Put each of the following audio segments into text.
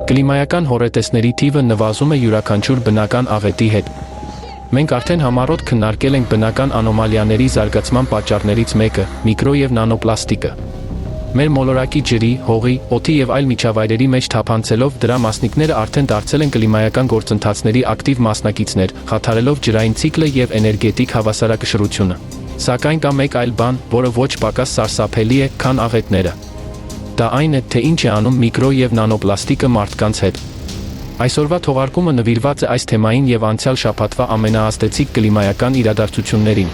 Կլիմայական հոռետեսների թիվը նվազում է յուրաքանչյուր բնական աղետի հետ։ Մենք արդեն համառոտ քննարկել ենք բնական անոմալիաների զարգացման պատճառներից մեկը՝ միկրո և նանոպլաստիկը։ Մեր մոլորակի ջրի, հողի, օդի և այլ միջավայրերի մեջ թափանցելով դրա մասնիկները արդեն դարձել են կլիմայական գործընթացների ակտիվ մասնակիցներ, խաթարելով ջրային ցիկլը և էներգետիկ հավասարակշռությունը։ Սակայն կա մեկ այլ բան, որը ոչ պակաս սարսափելի է, քան աղետները։ Դա այն է, թե ինչ է անում միկրո և նանոպլաստիկը մարդկանց հետ։ Այսօրվա թողարկումը նվիրված է այս թեմային և անցյալ շաբաթվա ամենաազդեցիկ կլիմայական իրադարձություններին։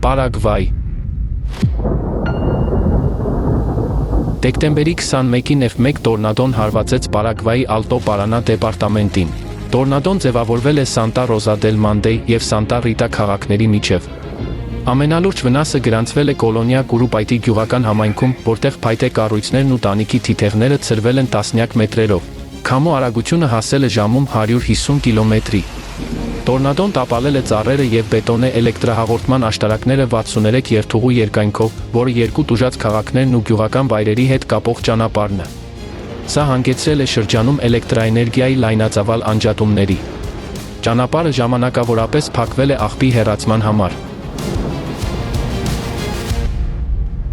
Պարագվայ։ Դեկտեմբերի 21-ին F1 տորնադոն հարվածեց Պարագվայի Ալտո Պարանա դեպարտամենտին։ Տորնադոն ձևավորվել է Սանտա Ռոզա դել Մանդե և Սանտա Ռիտա քաղաքների միջև։ Ամենալուրջ վնասը գրանցվել է Կոլոնիա Կուրուպայտի գյուղական համայնքում, որտեղ փայտե կառույցներն ու տանիքի թիթեղները ցրվել են տասնյակ մետրերով։ Քամու արագությունը հասել է ժամում 150 կմ/։ Տորնադոն տապալել է ծառերը և բետոնե էլեկտրահաղորդման աշտարակները 63 երթուղու երկայնքով, որը երկու տուժած քաղաքներն ու գյուղական վայրերի հետ կապող ճանապարհն է։ Սա հանգեցրել է շրջանում էլեկտրաէներգիայի լայնածավալ անջատումների։ Ճանապարհը ժամանակավորապես փակվել է աղբի հեռացման համար։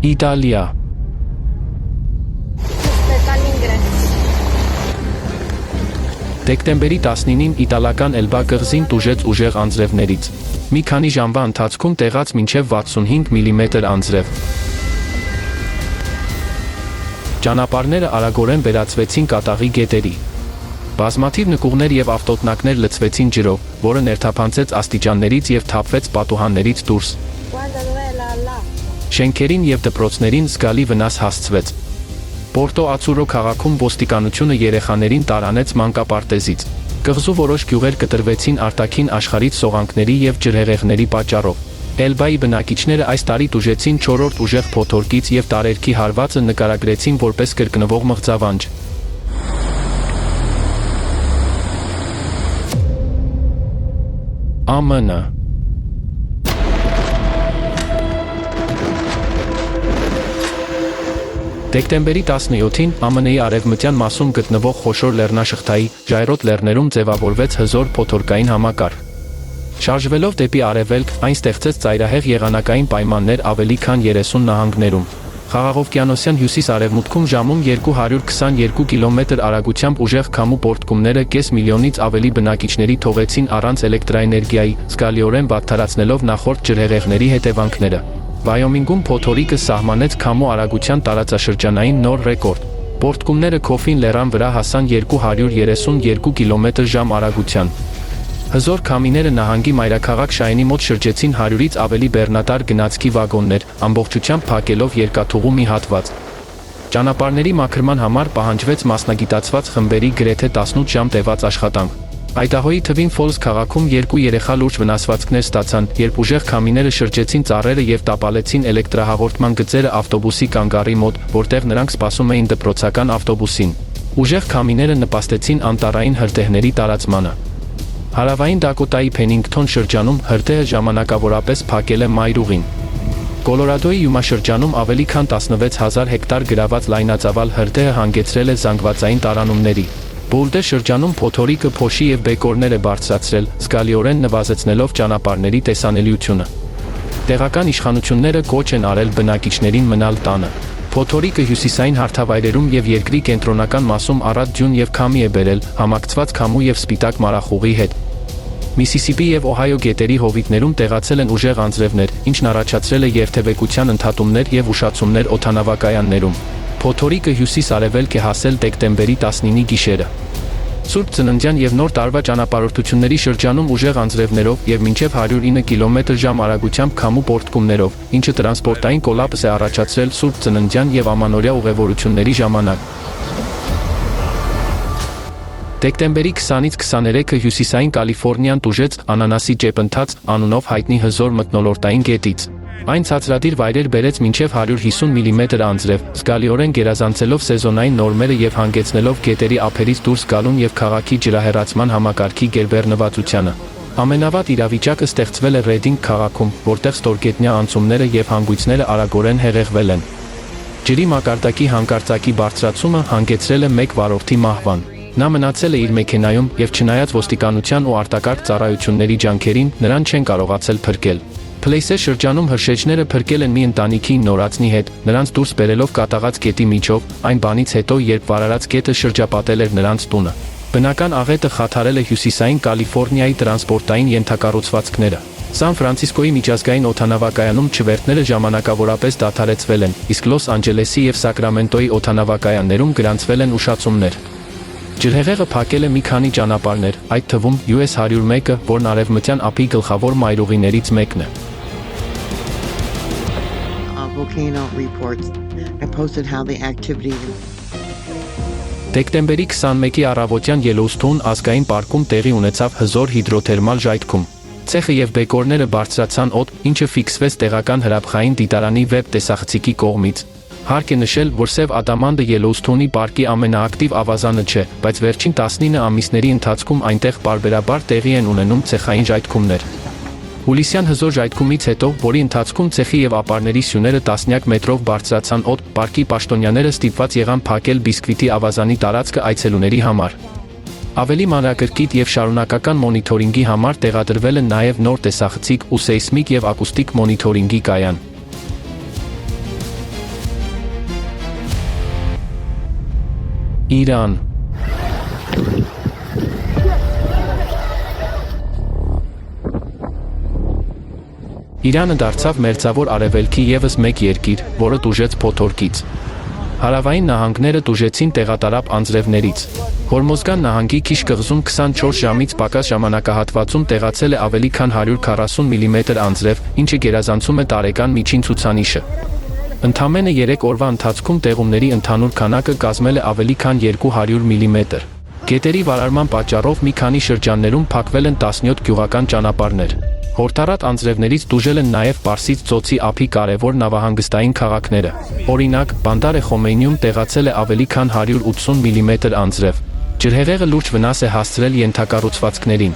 Իտալիա։ Դեկտեմբերի 19-ին իտալական Էլբա կղզին տուժեց ուժեղ անձրևներից։ Մի քանի ժամվա ընթացքում տեղաց մինչև 65 մմ անձրև։ Ճանապարհները արագորեն վերածվեցին կատաղի գետերի։ Բազմաթիվ նկուղներ և ավտոտնակներ լցվեցին ջրով, որը ներթափանցեց աստիճաններից և թափվեց պատուհաններից դուրս։ Շենքերին և դպրոցներին զգալի վնաս հասցվեց։ Պորտո Ացուրո քաղաքում ոստիկանությունը երեխաներին տարանեց մանկապարտեզից։ Կղզու որոշ գյուղեր կտրվեցին արտաքին աշխարհից սողանքների և ջրհեղեղների պատճառով։ Էլբայի բնակիչները այս տարի տուժեցին 4-րդ ուժեղ փոթորկից և տարերքի հարվածը նկարագրեցին որպես կրկնվող մղձավանջ։ ԱՄՆ։ Դեկտեմբերի 17-ին ԱՄՆ-ի արևմտյան մասում գտնվող խոշոր լեռնաշղթայի ժայռոտ լեռներում ձևավորվեց հզոր փոթորկային համակարգ։ Շարժվելով դեպի արևելք, այն ստեղծեց ծայրահեղ եղանակային պայմաններ ավելի քան 30 նահանգներում։ Խաղաղօվկիանոսյան հյուսիս-արևմուտքում ժամում 222 կմ արագությամբ ուժեղ քամու պոռթկումները կես միլիոնից ավելի բնակիչների թողեցին առանց էլեկտրաէներգիայի, զգալիորեն վատթարացնելով նախորդ ջրհեղեղների հետևանքները։ Վայոմինգում փոթորիկը սահմանեց քամու արագության տարածաշրջանային նոր ռեկորդ։ Պոռթկումները Քոֆին լեռան վրա հասան 232 կմ/ժ արագության։ Հզոր քամիները նահանգի մայրաքաղաք Շայենի մոտ շրջեցին 100-ից ավելի բեռնատար գնացքի վագոններ, ամբողջությամբ փակելով երկաթուղու մի հատված։ Ճանապարհների մաքրման համար պահանջվեց մասնագիտացված խմբերի գրեթե 18 ժամ տևած աշխատանք։ Այդահոյի Թվին Ֆոլս քաղաքում 2 երեխա լուրջ վնասվածքներ ստացան, երբ ուժեղ քամիները շրջեցին ծառերը և տապալեցին էլեկտրահաղորդման գծերը ավտոբուսի կանգառի մոտ, որտեղ նրանք սպասում էին դպրոցական ավտոբուսին։ Ուժեղ քամիները նպաստեցին անտառային հրդեհների տարածմանը։ Հարավային Դակոտայի Փենինգթոն շրջանում հրդեհը ժամանակավորապես փակել է մայրուղին։ Կոլորադոյի Յումա շրջանում ավելի քան 16000 հեկտար գրաված լայնածավալ հրդեհը հանգեցրել է զանգվածային տարանումների։ Բոլդե շրջանում փոթորիկը փոշի և բեկորներ է բարձրացրել, զգալիորեն նվազեցնելով ճանապարհների տեսանելիությունը։ Տեղական իշխանությունները կոչ են արել բնակիչներին մնալ տանը։ Փոթորիկը հյուսիսային հարթավայրերում և երկրի կենտրոնական մասում առատ ձյուն և քամի է բերել, համակցված քամու և սպիտակ մառախուղի հետ։ Միսիսիպի և Օհայո գետերի հովիտներում տեղացել են ուժեղ անձրևներ, ինչն առաջացրել է երթևեկության ընդհատումներ և ուշացումներ օդանավակայաններում։ Փոթորիկը հյուսիս-արևելք է հասել դեկտեմբերի 19-ի գիշերը։ Սուրբ Ծննդյան և Նոր տարվա ճանապարհորդությունների շրջանում ուժեղ անձրևներով և մինչև 109 կմ/ժ արագությամբ քամու պոռթկումներով, ինչը տրանսպորտային կոլապս է առաջացրել Սուրբ Ծննդյան և ամանորյա ուղևորությունների ժամանակ։ Դեկտեմբերի 20-ից 23-ը հյուսիսային Կալիֆոռնիան տուժեց «Անանասի ճեպընթաց» անունով հայտնի հզոր մթնոլորտային գետից։ Այն ցածրադիր վայրեր բերեց մինչև 150 մմ անձրև, զգալիորեն գերազանցելով սեզոնային նորմերը և հանգեցնելով գետերի ափերից դուրս գալուն և քաղաքի ջրահեռացման համակարգի գերբեռնվածությանը։ Ամենավատ իրավիճակը ստեղծվել է Ռեդինգ քաղաքում, որտեղ ստորգետնյա անցումները եւ հանգույցները արագորեն հեղեղվել են։ Ջրի մակարդակի հանկարծակի բարձրացումը հանգեցրել է 1 վարորդի մահվան։ Նա մնացել է իր մեքենայում եւ չնայած ոստիկանության ու արտակարգ ծառայությունների ջանքերին, նրան չեն կարողացել փրկել։ Փլեյսե շրջանում հրշեջները փրկել են մի ընտանիքի նորածնի հետ, նրանց դուրս բերելով կատաղած գետի միջով, այն բանից հետո, երբ վարարած գետը շրջապատել էր նրանց տունը։ Բնական աղետը խաթարել է հյուսիսային Կալիֆոռնիայի տրանսպորտային ենթակառուցվածքները։ Սան Ֆրանցիսկոյի միջազգային օդանավակայանում չվերթները ժամանակավորապես դադարեցվել են, իսկ Լոս Անջելեսի եւ Սակրամենտոյի օդանավակայաններում գրանցվել են ուշացումներ։ Ջրհեղեղը փակել է մի քանի ճանապարհներ, այդ թվում US 101-ը, որն արևմտյան ափի գլխավոր մայրուղիներից մեկն է։ Volcano reports. I posted how the activity. Դեկտեմբերի 21-ի առավոտյան Ելոուսթոուն ազգային պարկում տեղի ունեցավ հզոր հիդրոթերմալ ժայթքում։ Ցեխը եւ բեկորները բարձրացան օդ, ինչը ֆիքսվեց տեղական հրաբխային դիտարանի վեբ տեսախցիկի կողմից։ Հարկ է նշել, որ Սև Ադամանդը Ելոուսթոունի պարկի ամենաակտիվ ավազանը չէ, բայց վերջին 19 ամիսների ընթացքում այնտեղ պարբերաբար տեղի են ունենում ցեխային ժայթքումներ։ Հուլիսյան հզոր ժայթքումից հետո, որի ընթացքում ցեխի եւ ապարների սյուները տասնյակ մետրով բարձրացան օդ, պարկի պաշտոնյաները ստիպված եղան փակել բիսկվիտի ավազանի տարածքը այցելուների համար։ Ավելի մանրակրկիտ եւ շարունակական մոնիթորինգի համար տեղադրվել են նաեւ նոր տեսախցիկ ու սեյսմիկ եւ ակուստիկ մոնիթորինգի կայան։ Իրան։ Իրանը դարձավ մերձավոր արևելքի եւս մեկ երկիր, որը տուժեց փոթորկից։ Հարավային նահանգները տուժեցին տեղատարապ անձրևներից։ Հորմոզգան նահանգի Քիշ կղզում 24 ժամից պակաս ժամանակահատվածում տեղացել է ավելի քան 140 մմ անձրև, ինչը գերազանցում է տարեկան միջին ցուցանիշը։ Ընդամենը 3 օրվա ընթացքում տեղումների ընդհանուր քանակը կազմել է ավելի քան 200 մմ։ Գետերի վարարման պատճառով մի քանի շրջաններում փակվել են 17 գյուղական ճանապարհներ։ Հորթառատ անձրևներից տուժել են նաև Պարսից ծոցի ափի կարևոր նավահանգստային քաղաքները։ Օրինակ, Բանդար Խոմեյնիում տեղացել է ավելի քան 180 մմ անձրև։ Ջրհեղեղը լուրջ վնաս է հասցրել ենթակառուցվածքներին։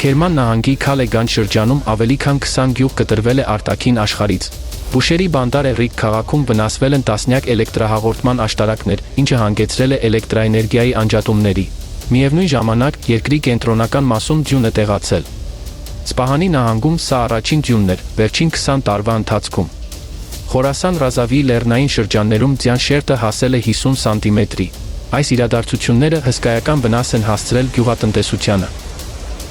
Քերման նահանգի Քալեգան շրջանում ավելի քան 20 գյուղ կտրվել է արտաքին աշխարհից։ Բուշերի Բանդար Էրիկ քաղաքում վնասվել են տասնյակ էլեկտրահաղորդման աշտարակներ, ինչը հանգեցրել է էլեկտրաէներգիայի անջատումների։ Միևնույն ժամանակ, երկրի կենտրոնական մասում ձյուն է տեղացել։ Սպահանի նահանգում սա առաջին ձյունն էր վերջին 20 տարվա ընթացքում։ Խորասան Ռազավիի լեռնային շրջաններում ձյան շերտը հասել է 50 սանտիմետրի։ Այս իրադարձությունները հսկայական վնաս են հասցրել գյուղատնտեսությանը։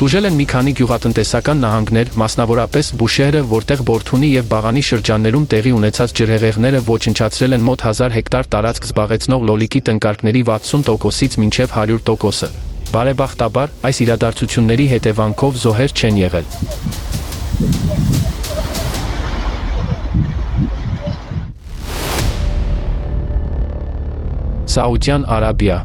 Տուժել են մի քանի գյուղատնտեսական նահանգներ, մասնավորապես Բուշերը, որտեղ Բորթունի եւ Բաղանի շրջաններում տեղի ունեցած ջրհեղեղները ոչնչացրել են մոտ 1000 հեկտար տարածք զբաղեցնող լոլիկի տնկարկների 60%-ից մինչև 100%-ը։ Բարեբախտաբար, այս իրադարձությունների հետևանքով զոհեր չեն եղել։ Սաուդյան Արաբիա։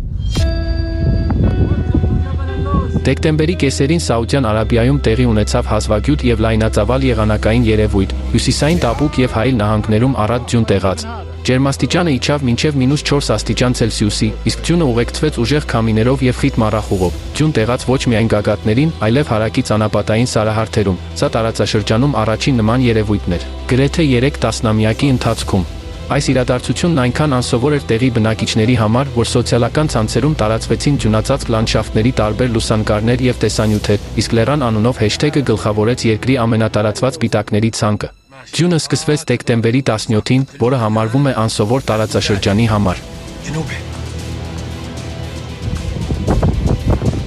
Դեկտեմբերի կեսերին Սաուդյան Արաբիայում տեղի ունեցավ հազվագյուտ եւ լայնածավալ եղանակային երևույթ, հյուսիսային Տաբուկ եւ Հայլ նահանգներում առատ ձյուն տեղաց։ Ջերմաստիճանը իջավ մինչև -4 աստիճան Ցելսիուսի, իսկ ձյունը ուղեկցվեց ուժեղ քամիներով եւ խիտ մառախուղով։ Ձյուն տեղաց ոչ միայն գագաթներին, այլև հարակից անապատային սարահարթերում։ Սա տարածաշրջանում առաջին նման երևույթն էր։ Գրեթե 3 տասնամյակի ընթացքում։ Այս իրադարձությունն այնքան անսովոր էր տեղի բնակիչների համար, որ սոցիալական ցանցերում տարածվեցին ձյունածածկ լանդշաֆտների տարբեր լուսանկարներ եւ տեսանյութեր, իսկ Լեռան անունով հեշթեգը գլխավորեց երկրի ամենատարածված պիտակների ցանկը։ Ձյունը սկսվեց դեկտեմբերի 17-ին, որը համարվում է անսովոր տարածաշրջանի համար։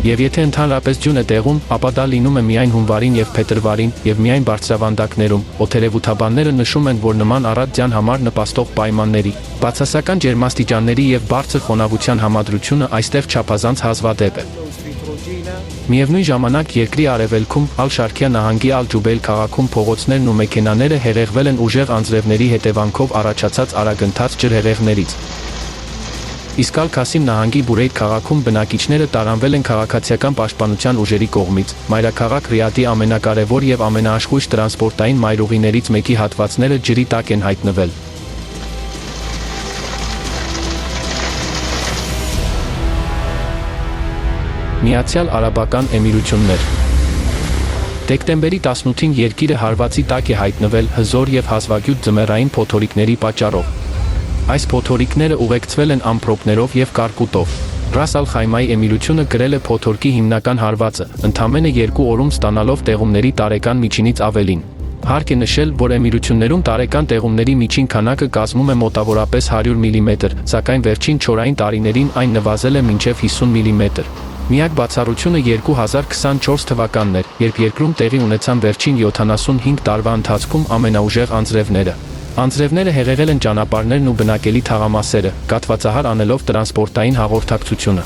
Եվ եթե ընդհանրապես ձյուն է տեղում, ապա դա լինում է միայն հունվարին եւ փետրվարին եւ միայն բարձրավանդակներում։ Օդերևութաբանները նշում են, որ նման առատ ձյան համար նպաստող պայմանների, բացասական ջերմաստիճանների եւ բարձր խոնավության համադրությունը այստեղ չափազանց հազվադեպ է։ Միևնույն ժամանակ երկրի արևելքում Ալ-Շարքիա նահանգի Ալ-Ջուբեյլ քաղաքում փողոցներն ու մեքենաները հեղեղվել են ուժեղ անձրևների հետևանքով առաջացած արագընթաց ջրհեղեղներից։ Իսկ Ալ-Քասիմ նահանգի Բուրեյդ քաղաքում բնակիչները տարանվել են քաղաքացիական պաշտպանության ուժերի կողմից։ Մայրաքաղաք Ռիադի ամենակարևոր եւ ամենաաշխույժ տրանսպորտային մայրուղիներից մեկի հատվածները ջրի տակ են հայտնվել։ Միացյալ Արաբական Էմիրություններ։ Դեկտեմբերի 18-ին երկիրը հարվածի տակ է հայտնվել հզոր և հազվագյուտ ձմեռային փոթորիկների պատճառով։ Այս փոթորիկները ուղեկցվել են ամպրոպներով և կարկուտով։ Ռաս Ալ Խայմայի էմիրությունը կրել է փոթորկի հիմնական հարվածը, ընդամենը 2 օրում ստանալով տեղումների տարեկան միջինից ավելին։ Հարկ է նշել, որ էմիրություններում տարեկան տեղումների միջին քանակը կազմում է մոտավորապես 100 մմ, սակայն վերջին չորային տարիներին այն նվազել է մինչև 50 մմ։ Միակ բացառությունը 2024 թվականն էր, երբ երկրում տեղի ունեցան վերջին 75 տարվա ընթացքում ամենաուժեղ անձրևները։ Անձրևները հեղեղել են ճանապարհներն ու բնակելի թաղամասերը, կաթվածահար անելով տրանսպորտային հաղորդակցությունը։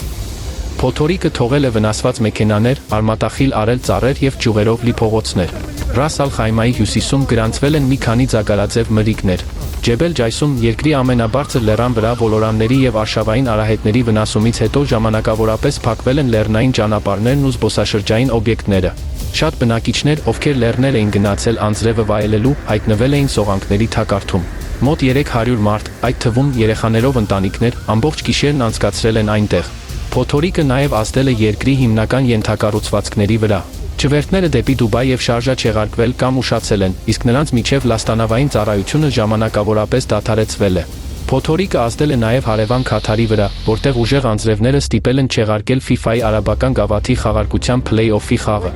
Փոթորիկը թողել է վնասված մեքենաներ, արմատախիլ արել ծառեր և ճյուղերով լի փողոցներ։ Ռաս Ալ Խայմայի հյուսիսում գրանցվել են մի քանի ձագարաձև մրրիկներ։ Ջեբել Ջայսում երկրի ամենաբարձր լեռան վրա ոլորանների և արշավային արահետների վնասումից հետո ժամանակավորապես փակվել են լեռնային ճանապարհներն ու զբոսաշրջային օբյեկտները։ Շատ բնակիչներ, ովքեր լեռներ էին գնացել անձրևը վայելելու, հայտնվել էին սողանքների թակարդում։ Մոտ 300 մարդ, այդ թվում երեխաներով ընտանիքներ, ամբողջ գիշերն անցկացրել են այնտեղ։ Փոթորիկը նաև ազդել է երկրի հիմնական ենթակառուցվածքների վրա։ Չվերթները դեպի Դուբայ և Շարժա չեղարկվել կամ ուշացել են, իսկ նրանց միջև լաստանավային ծառայությունը ժամանակավորապես դադարեցվել է։ Փոթորիկը ազդել է նաև հարևան Քաթարի վրա, որտեղ ուժեղ անձրևները ստիպել են չեղարկել FIFA-ի արաբական գավաթի խաղարկության փլեյ-օֆի խաղը։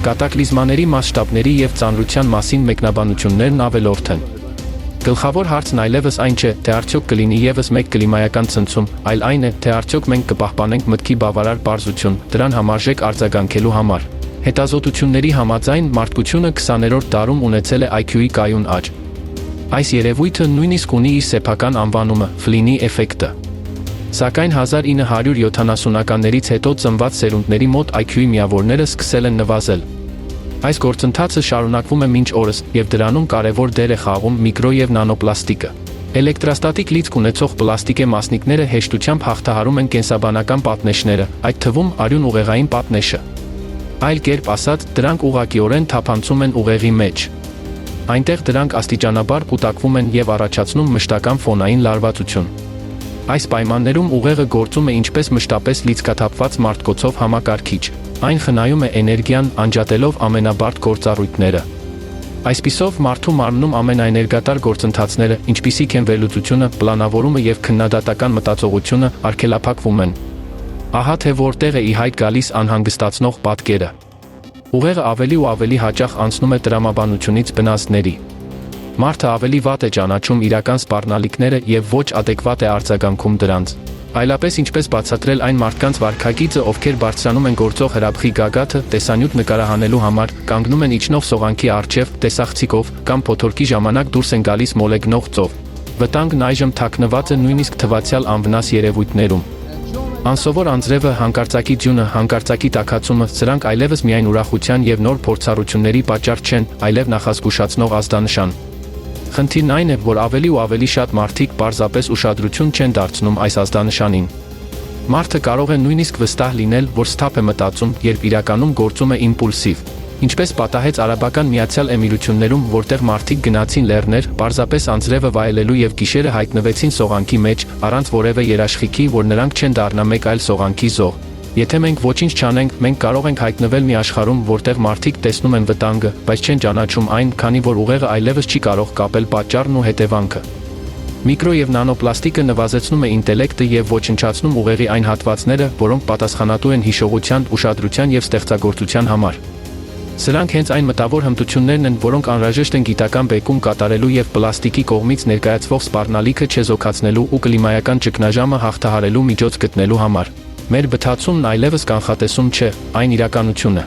Կատակլիզմաների մասշտաբների և ծանրության մասին մեկնաբանություններն ավելորդ են։ Գլխավոր հարցն այլևս այն չէ, թե արդյոք կլինի ևս մեկ կլիմայական ցնցում, այլ այն է, թե արդյոք մենք կպահպանենք մտքի բավարար պարզություն, դրան համարժեք արձագանքելու համար։ Հետազոտությունների համաձայն մարդկությունը 20-րդ դարում ունեցել է IQ-ի կայուն աճ։ Այս երևույթը նույնիսկ ունի իր սեփական անվանումը՝ Ֆլինի էֆեկտը։ Սակայն 1970-ականներից հետո ծնված սերունդների մոտ IQ-ի միավորները սկսել են նվազել։ Այս գործընթացը շարունակվում է մինչ օրս, և դրանում կարևոր դեր է խաղում միկրո և նանոպլաստիկը։ Էլեկտրաստատիկ լիցք ունեցող պլաստիկե մասնիկները հեշտությամբ հաղթահարում են կենսաբանական պատնեշները, այդ թվում արյուն ուղեղային պատնեշը։ Այլ կերպ ասած, դրանք ուղղակիորեն թափանցում են ուղեղի մեջ։ Այնտեղ դրանք աստիճանաբար կուտակվում են և առաջացնում մշտական ֆոնային լարվածություն։ Այս պայմաններում ուղեղը գործում է ինչպես մշտապես լիցքաթափված մարտկոցով համակարգիչ։ Այն խնայում է էներգիան, անջատելով ամենաբարդ գործառույթները։ Այսպիսով, մարդու մարմնում ամենաէներգատար գործընթացները, ինչպիսիք են վերլուծությունը, պլանավորումը և քննադատական մտածողությունը, արգելափակվում են։ Ահա թե որտեղ է ի հայտ գալիս անհանգստացնող պատկերը։ Ուղեղը ավելի ու ավելի հաճախ անցնում է տրամաբանությունից բնազդների։ Մարդը ավելի վատ է ճանաչում իրական սպառնալիքները և ոչ ադեկվատ է արձագանքում դրանց։ Այլապես ինչպես բացատրել այն մարդկանց վարքագիծը, ովքեր բարձրանում են գործող հրաբխի գագաթը, տեսանյութ նկարահանելու համար, կանգնում են իջնող սողանքի առջև, տեսախցիկով, կամ փոթորկի ժամանակ դուրս են գալիս մոլեգնող ծով։ Վտանգն այժմ թաքնված է նույնիսկ թվացյալ անվնաս երևույթներում։ Անսովոր անձրևը, հանկարծակի ձյունը, հանկարծակի տաքացումը, սրանք այլևս միայն ուրախության և նոր փորձառությունների պատճառ չեն, այլև նախազգուշացնող ազդանշան։ Խնդիրն այն է, որ ավելի ու ավելի շատ մարդիկ պարզապես ուշադրություն չեն դարձնում այս ազդանշանին։ Մարդը կարող է նույնիսկ վստահ լինել, որ սթափ է մտածում, երբ իրականում գործում է իմպուլսիվ։ Ինչպես պատահեց Արաբական Միացյալ Էմիրություններում, որտեղ մարդիկ գնացին լեռներ, պարզապես անձրևը վայելելու և գիշերը հայտնվեցին սողանքի մեջ, առանց որևէ երաշխիքի, որ նրանք չեն դառնա մեկ այլ սողանքի զոհ։ Եթե մենք ոչինչ չանենք, մենք կարող ենք հայտնվել մի աշխարհում, որտեղ մարդիկ տեսնում են վտանգը, բայց չեն ճանաչում այն, քանի որ ուղեղը այլևս չի կարող կապել պատճառն ու հետևանքը։ Միկրո և նանոպլաստիկը նվազեցնում է ինտելեկտը և ոչնչացնում ուղեղի այն հատվածները, որոնք պատասխանատու են հիշողության, ուշադրության և ստեղծագործության համար։ Սրանք հենց այն մտավոր հմտություններն են, որոնք անհրաժեշտ են գիտական բեկում կատարելու և պլաստիկի կողմից ներկայացվող սպառնալիքը չեզոքացնելու ու կլիմայական ճգնաժամը հաղթահարելու միջոց գտնելու համար։ Մեր բթացումն այլևս կանխատեսում չէ, այն իրականություն է։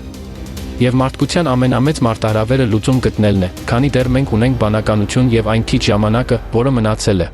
Եվ մարդկության ամենամեծ մարտահրավերը լուծում գտնելն է, քանի դեռ մենք ունենք բանականություն և այն քիչ ժամանակը, որը մնացել է։